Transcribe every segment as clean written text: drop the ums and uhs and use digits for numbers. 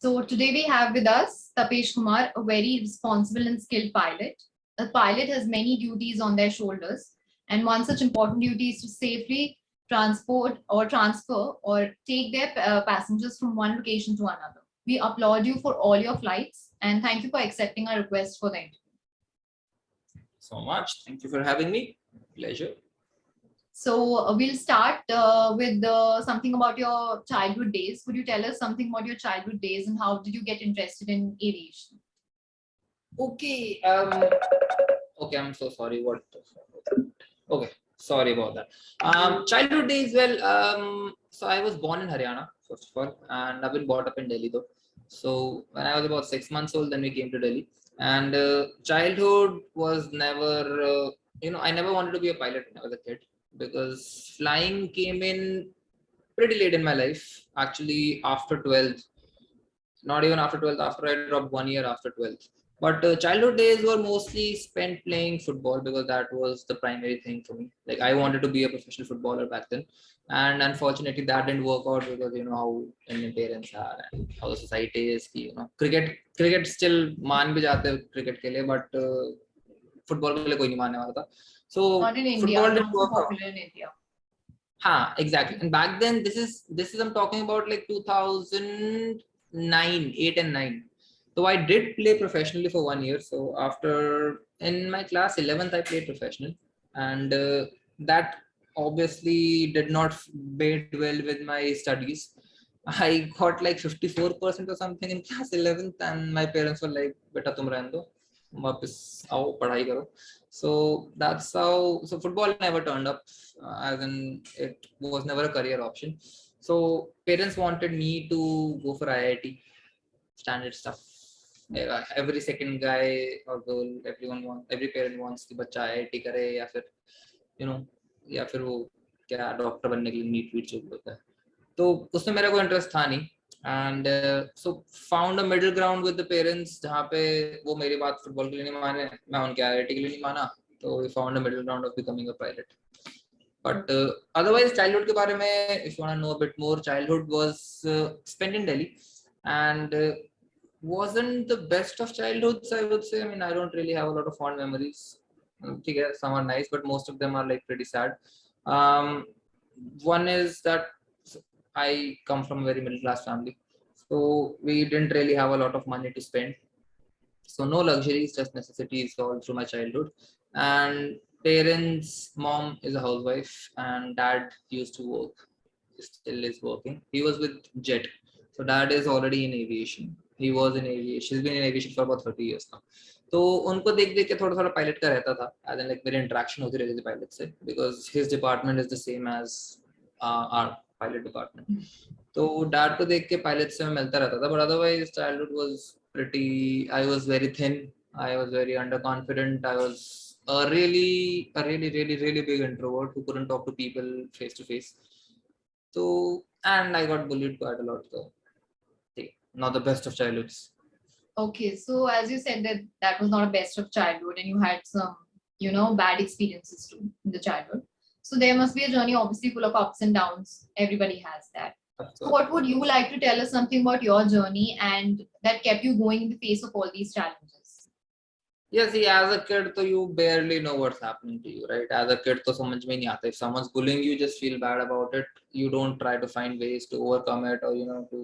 So today we have with us Tapesh Kumar, a very responsible and skilled pilot. A pilot has many duties on their shoulders, and one such important duty is to safely transport or transfer or take their passengers from one location to another. We applaud you for all your flights and thank you for accepting our request for the interview. So much. Thank you for having me. Pleasure. So we'll start with something about your childhood days. Could you tell us something about your childhood days and how did you get interested in aviation? Okay. Okay. I'm so sorry. What? Okay. Sorry about that. Childhood days. Well. So I was born in Haryana first of all, and I've been brought up in Delhi though. So when I was about 6 months old, then we came to Delhi. And childhood was never. I never wanted to be a pilot when I was a kid because flying came in pretty late in my life. Actually, after 12th. Not even after 12th, after I dropped 1 year after 12th. But childhood days were mostly spent playing football because that was the primary thing for me. Like I wanted to be a professional footballer back then. And unfortunately that didn't work out because you know how Indian parents are and how the society is. Cricket still मान भी जाते हैं cricket के लिए, but football के लिए कोई नहीं मानने वाला था. So Not in India, football not didn't so work out. popular in India. Exactly. And back then, this is I'm talking about like 2009, 8 and 9. So I did play professionally for 1 year. So after in my class 11th, I played professional, and that obviously did not bode well with my studies. I got like 54% or something in class 11th, and my parents were like, "Beta, tum रहने दो, वापस आओ पढ़ाई करो." So that's how. So football never turned up, as in it was never a career option. So parents wanted me to go for IIT, standard stuff. Every second guy or girl, every parent wants कि बच्चा IIT करे या फिर you know या फिर वो क्या doctor बनने के लिए नीट वीट जो होता है. तो उसमें मेरा कोई इंटरेस्ट था नहीं. And so found a middle ground with the parents जहाँ पे वो मेरी बात फुटबॉल के लिए नहीं माने, मैं उनके IIT के लिए नहीं माना. तो we found a middle ground of becoming a pilot. But otherwise childhood के बारे में if you want to know a bit more, childhood was spent in Delhi and wasn't the best of childhoods, I would say. I mean, I don't really have a lot of fond memories. Some are nice, but most of them are like pretty sad. One is that I come from a very middle class family, so we didn't really have a lot of money to spend. So no luxuries, just necessities all through my childhood. And parents, mom is a housewife, and dad used to work, still is working. He was with Jet, so dad is already in aviation. He was in aviation. He's been in aviation for about 30 years now. तो उनको देख देख के थोड़ा थोड़ा pilot का रहता था, एज एन लाइक मेरी इंटरेक्शन होती रहती थी पायलट से, because his department is the same as our pilot department. तो डैड को देख के पायलट से मैं मिलता रहता था. But otherwise childhood was pretty. I was very thin. I was very underconfident. I was a really big introvert who couldn't talk to people face to face. So, and I got bullied quite a lot. So, not the best of childhoods. Okay, so as you said that was not a best of childhood and you had some, bad experiences too in the childhood. So there must be a journey obviously full of ups and downs. Everybody has that. So what would you like to tell us something about your journey and that kept you going in the face of all these challenges? Yeah, see, as a kid, so you barely know what's happening to you, right? As a kid, तो समझ में नहीं आता. If someone's bullying you, just feel bad about it. You don't try to find ways to overcome it or to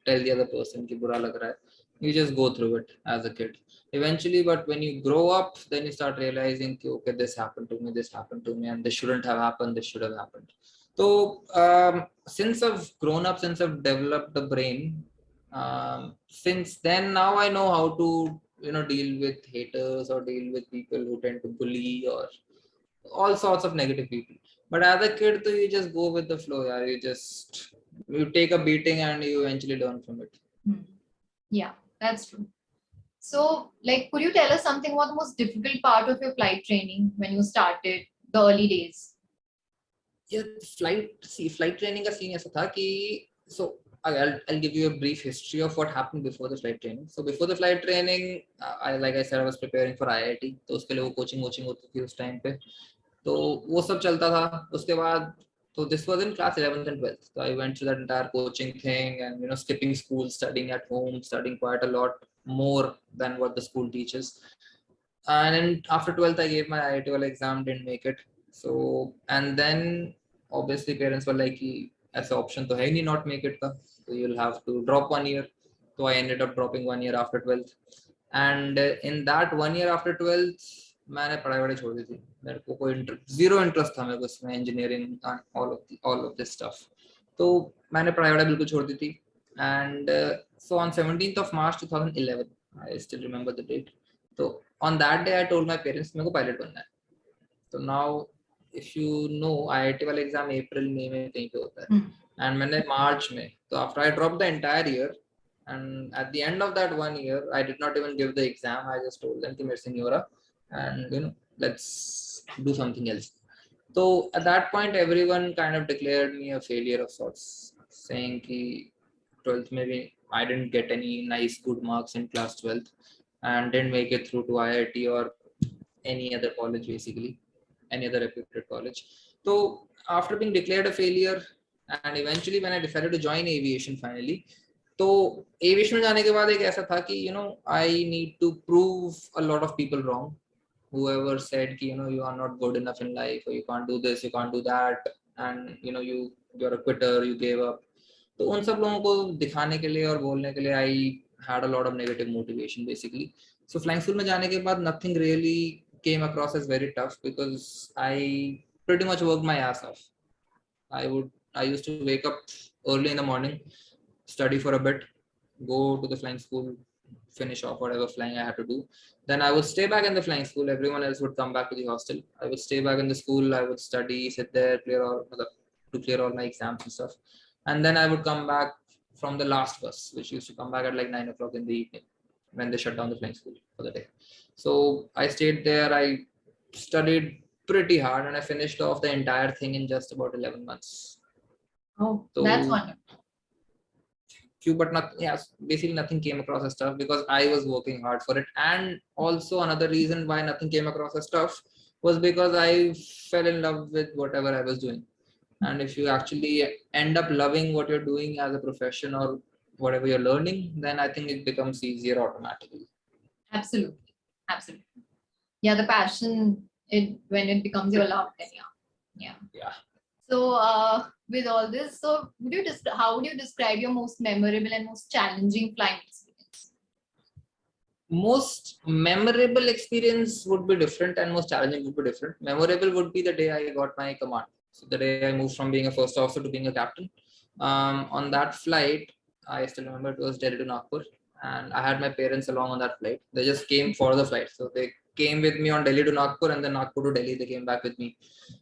tell the other person कि बुरा लग रहा है. You just go through it as a kid. Eventually, but when you grow up, then you start realizing कि okay, this happened to me, and this shouldn't have happened. This should have happened. So since I've grown up, since I've developed a brain, since then now I know how to deal with haters or deal with people who tend to bully or all sorts of negative people. But as a kid, you just go with the flow. Yeah, you take a beating and you eventually learn from it. Yeah, that's true. So, like, could you tell us something about the most difficult part of your flight training when you started the early days? Yeah, flight training का scene ऐसा था कि so I'll give you a brief history of what happened before the flight training. So before the flight training, like I said, I was preparing for IIT. तो उसके लिए वो coaching होती थी उस टाइम पे. तो वो सब चलता था. उसके बाद So this was in class 11th and 12th. So I went through that entire coaching thing and skipping school, studying at home, studying quite a lot more than what the school teaches. And then after 12th, I gave my IIT exam, didn't make it. So and then obviously parents were like, "Ki, as an option to hai nahi not make it ka. So you'll have to drop 1 year." So I ended up dropping 1 year after 12th. And in that 1 year after 12th, मैंने पढ़ाई वढ़ाई छोड़ दी थी. मेरे को कोई zero interest था मेरे को इसमें, engineering all of this stuff. तो मैंने पढ़ाई वढ़ाई बिल्कुल छोड़ दी थी. And so on 17th of March 2011, I still remember the date. So on that day I told my parents मेरे को पायलट बनना है. So now if you know IIT वाला एग्जाम अप्रैल मई में कहीं पे होता है, and मैंने मार्च में, तो after I dropped the entire year, and at the end of that 1 year I did not even give the exam. I just told them कि मेरे से नहीं हो रहा, and let's do something else. So at that point everyone kind of declared me a failure of sorts, saying कि 12th में भी I didn't get any nice good marks in class 12th and didn't make it through to IIT or any other college, basically any other reputed college. So after being declared a failure, and eventually when I decided to join aviation finally, तो aviation में जाने के बाद एक ऐसा था कि I need to prove a lot of people wrong. Whoever said कि you are not good enough in life, or you can't do this, you can't do that, and you're a quitter, you gave up. तो उन सब लोगों को दिखाने के लिए और बोलने के लिए I had a lot of negative motivation basically. So flying school में जाने के बाद nothing really came across as very tough because I pretty much worked my ass off. I used to wake up early in the morning, study for a bit, go to the flying school, finish off whatever flying I had to do. Then I would stay back in the flying school. Everyone else would come back to the hostel. I would stay back in the school. I would study, sit there, clear all my exams and stuff. And then I would come back from the last bus, which used to come back at like 9 o'clock in the evening when they shut down the flying school for the day. So I stayed there. I studied pretty hard and I finished off the entire thing in just about 11 months. Oh, so, that's wonderful. But basically nothing came across as tough because I was working hard for it. And also another reason why nothing came across as tough was because I fell in love with whatever I was doing. And if you actually end up loving what you're doing as a profession or whatever you're learning, then I think it becomes easier automatically. Absolutely. Yeah, the passion, when it becomes your love, then yeah. So with all this, so how would you describe your most memorable and most challenging flying experience? Most memorable experience would be different and most challenging would be different. Memorable would be the day I got my command. So the day I moved from being a first officer to being a captain. On that flight, I still remember it was Delhi to Nagpur, and I had my parents along on that flight. They just came for the flight. So they came with me on Delhi to Nagpur, and then Nagpur to Delhi, they came back with me.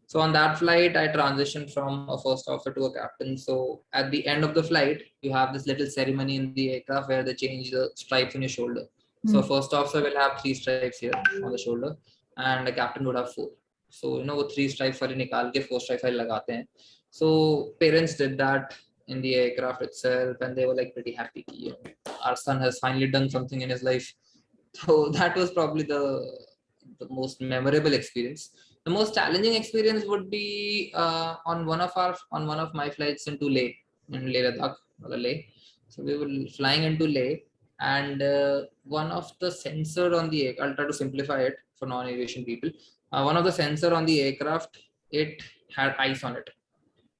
So on that flight, I transitioned from a first officer to a captain. So at the end of the flight, you have this little ceremony in the aircraft where they change the stripes on your shoulder. So first officer will have 3 stripes here on the shoulder, and the captain would have 4. So वो 3 stripes वाले निकाल के 4 stripes वाले लगाते हैं. So parents did that in the aircraft itself, and they were like pretty happy. Our son has finally done something in his life. So that was probably the most memorable experience. The most challenging experience would be on one of my flights into Leh, in Leh Ladakh, Leh. So we were flying into Leh, and one of the sensor on the I'll try to simplify it for non-aviation people. One of the sensor on the aircraft, it had ice on it.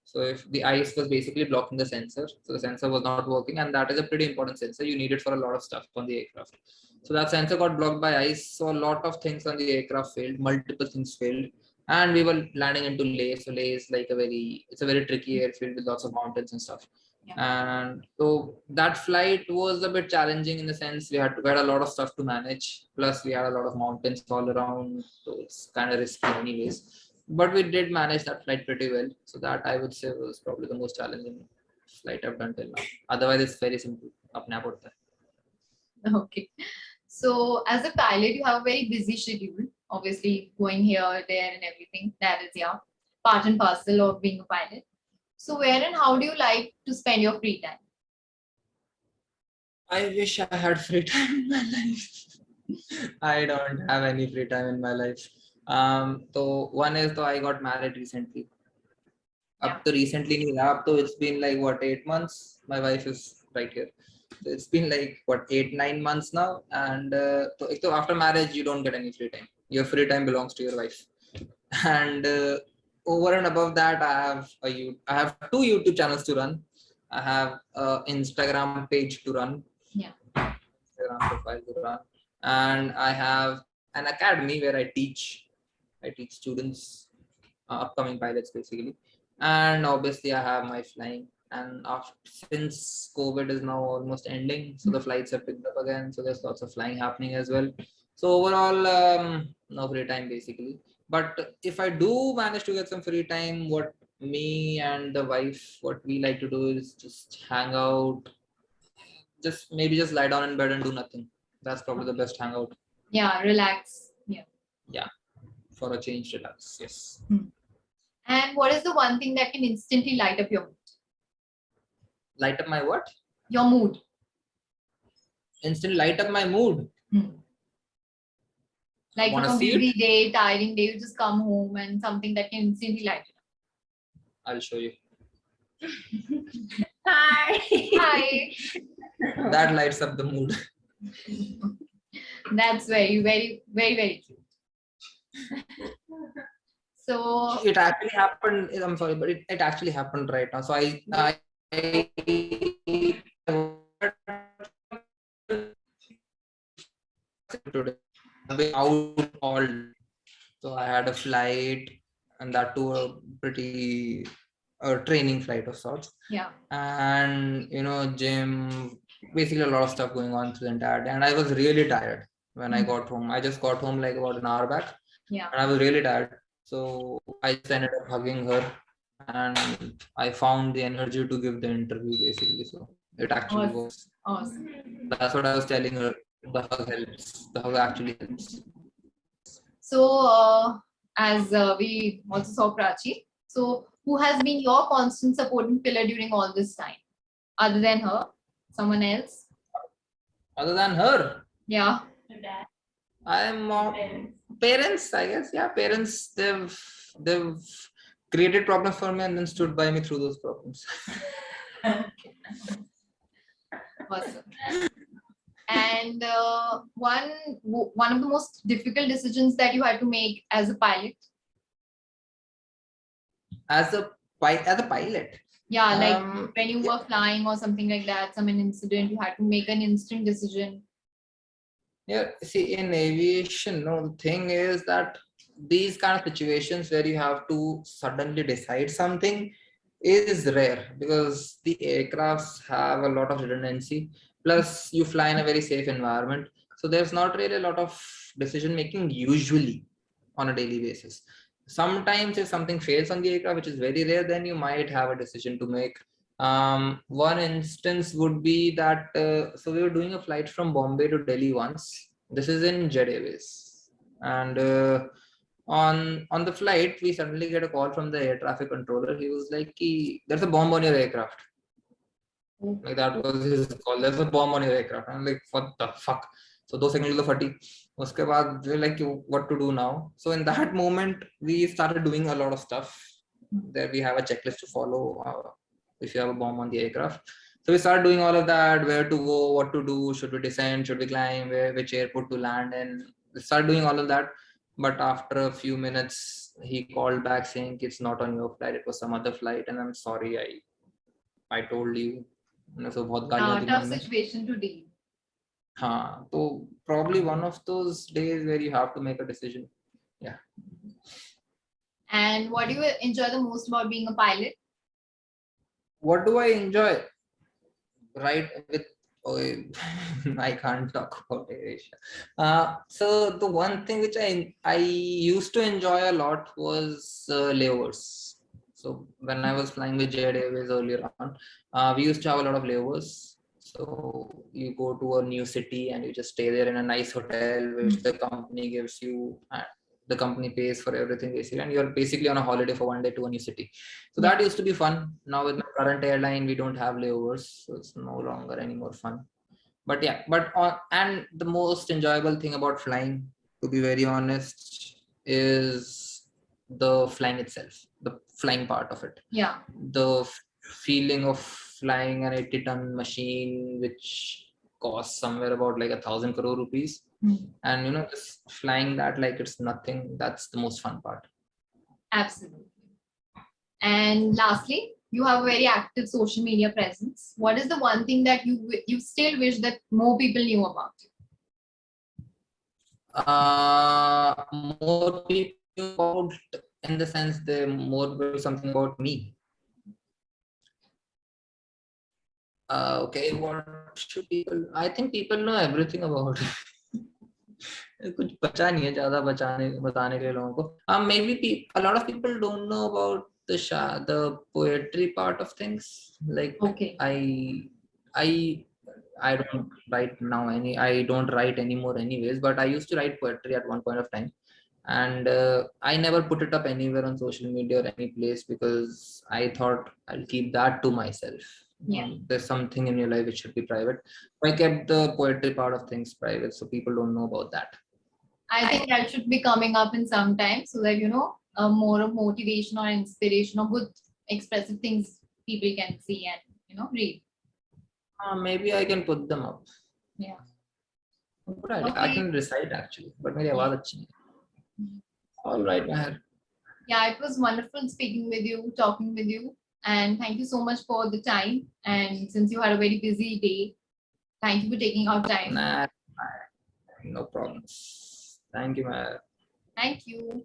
So if the ice was basically blocking the sensor, so the sensor was not working, and that is a pretty important sensor. You need it for a lot of stuff on the aircraft. So that sensor got blocked by ice. So a lot of things on the aircraft failed, multiple things failed. And we were landing into Leh. So Leh is like it's a very tricky airfield with lots of mountains and stuff. Yeah. And so that flight was a bit challenging in the sense we had a lot of stuff to manage. Plus we had a lot of mountains all around. So it's kind of risky anyways. But we did manage that flight pretty well. So that I would say was probably the most challenging flight I've done till now. Otherwise, it's very simple. Okay. So as a pilot, you have a very busy schedule. Obviously, going here, there, and everything. That is part and parcel of being a pilot. So where and how do you like to spend your free time? I wish I had free time in my life. I don't have any free time in my life. So one is I got married recently. up to recently up to it's been like what 8 months. My wife is right here. So it's been like what 8-9 months now, and so after marriage you don't get any free time. Your free time belongs to your wife, and over and above that, I have two YouTube channels to run. I have Instagram page to run. Yeah. Instagram profile to run, and I have an academy where I teach. I teach students, upcoming pilots basically, and obviously I have my flying. And after, since COVID is now almost ending, so the flights have picked up again. So there's lots of flying happening as well. So overall, no free time basically. But if I do manage to get some free time, what me and the wife, what we like to do is just hang out, just maybe just lie down in bed and do nothing. That's probably the best hangout. Yeah, relax. Yeah. Yeah, for a change, relax. Yes. And what is the one thing that can instantly light up your mood? Light up my what? Your mood. Instant light up my mood. Like Wanna from a see busy it? day, tiring day, you just come home and something that can instantly light it I'll show you. up. Hi. Hi. That lights up the mood. That's very, very, very, very cute. So It actually happened. I'm sorry, but it actually happened right now. So I today I've been out all day. So I had a flight, and that too a pretty training flight of sorts. yeah. And gym, basically a lot of stuff going on through the entire day. And I was really tired when I got home. I just got home like about an hour back. Yeah. And I was really tired. So I just ended up hugging her, and I found the energy to give the interview basically. So it actually Awesome. works. Awesome. That's what I was telling her. The hug helps. The hug actually helps. So as we also saw Prachi, so who has been your constant supporting pillar during all this time? Other than her, someone else? Other than her, Yeah. I'm parents, I guess. Yeah, parents. They've created problems for me and then stood by me through those problems. Awesome. And one of the most difficult decisions that you had to make as a pilot. As a pilot. Yeah, like when you yeah. were flying or something like that, some incident, you had to make an instant decision. Yeah, see, in aviation, no, the thing is that these kind of situations where you have to suddenly decide something is rare, because the aircrafts have a lot of redundancy. Plus, you fly in a very safe environment, so there's not really a lot of decision making usually on a daily basis. Sometimes, if something fails on the aircraft, which is very rare, then you might have a decision to make. One instance would be that so we were doing a flight from Bombay to Delhi once. This is in Jet Airways, and on the flight we suddenly get a call from the air traffic controller. He was like, "There's a bomb on your aircraft." Like, that was his call. There's a bomb on your aircraft. I'm like, what the fuck? So 2 seconds the फटी. उसके बाद we're like, what to do now? So in that moment, we started doing a lot of stuff. There we have a checklist to follow if you have a bomb on the aircraft. So we started doing all of that: where to go, what to do, should we descend, should we climb, which airport to land, and we started doing all of that. But after a few minutes, he called back saying it's not on your flight; it was some other flight, and I'm sorry, I told you. So बहुत गालियाँ दी Tough मैंने. situation to deal. हाँ, तो probably one of those days where you have to make a decision. Yeah. And what do you enjoy the most about being a pilot? What do I enjoy? Right with I can't talk about aviation. So the one thing which I used to enjoy a lot was layovers. So when I was flying with Jet Airways earlier on, we used to have a lot of layovers. So you go to a new city and you just stay there in a nice hotel, which the company gives you. The company pays for everything basically, and you're basically on a holiday for one day to a new city. So that used to be fun. Now with my current airline, we don't have layovers, so it's no longer any more fun. But yeah, and the most enjoyable thing about flying, to be very honest, is the flying itself. the flying part of it. Yeah. The feeling of flying an 80-ton machine, which costs somewhere about like 1,000 crore rupees, and just flying that like it's nothing. That's the most fun part. Absolutely. And lastly, you have a very active social media presence. What is the one thing that you still wish that more people knew about you? More people about, in the sense they more will something about me. Okay, what should people? I think people know everything about it. कुछ बचा नहीं है ज़्यादा बताने के लिए लोगों को. Maybe a lot of people don't know about the poetry part of things. Like, Okay. I don't write now I don't write anymore anyways, but I used to write poetry at one point of time, and I never put it up anywhere on social media or any place because I thought I'll keep that to myself. Yeah. There's something in your life which should be private. I kept the poetry part of things private, so people don't know about that. I think that should be coming up in some time so that more of motivation or inspiration or good expressive things people can see and read. Maybe I can put them up. Yeah. Good idea. Okay. I can recite actually, but मेरी आवाज अच्छी नहीं. All right, Meher. Yeah, it was wonderful speaking with you, talking with you, and thank you so much for the time. And since you had a very busy day, thank you for taking our time. Nah, no problems. Thank you, Meher. Thank you.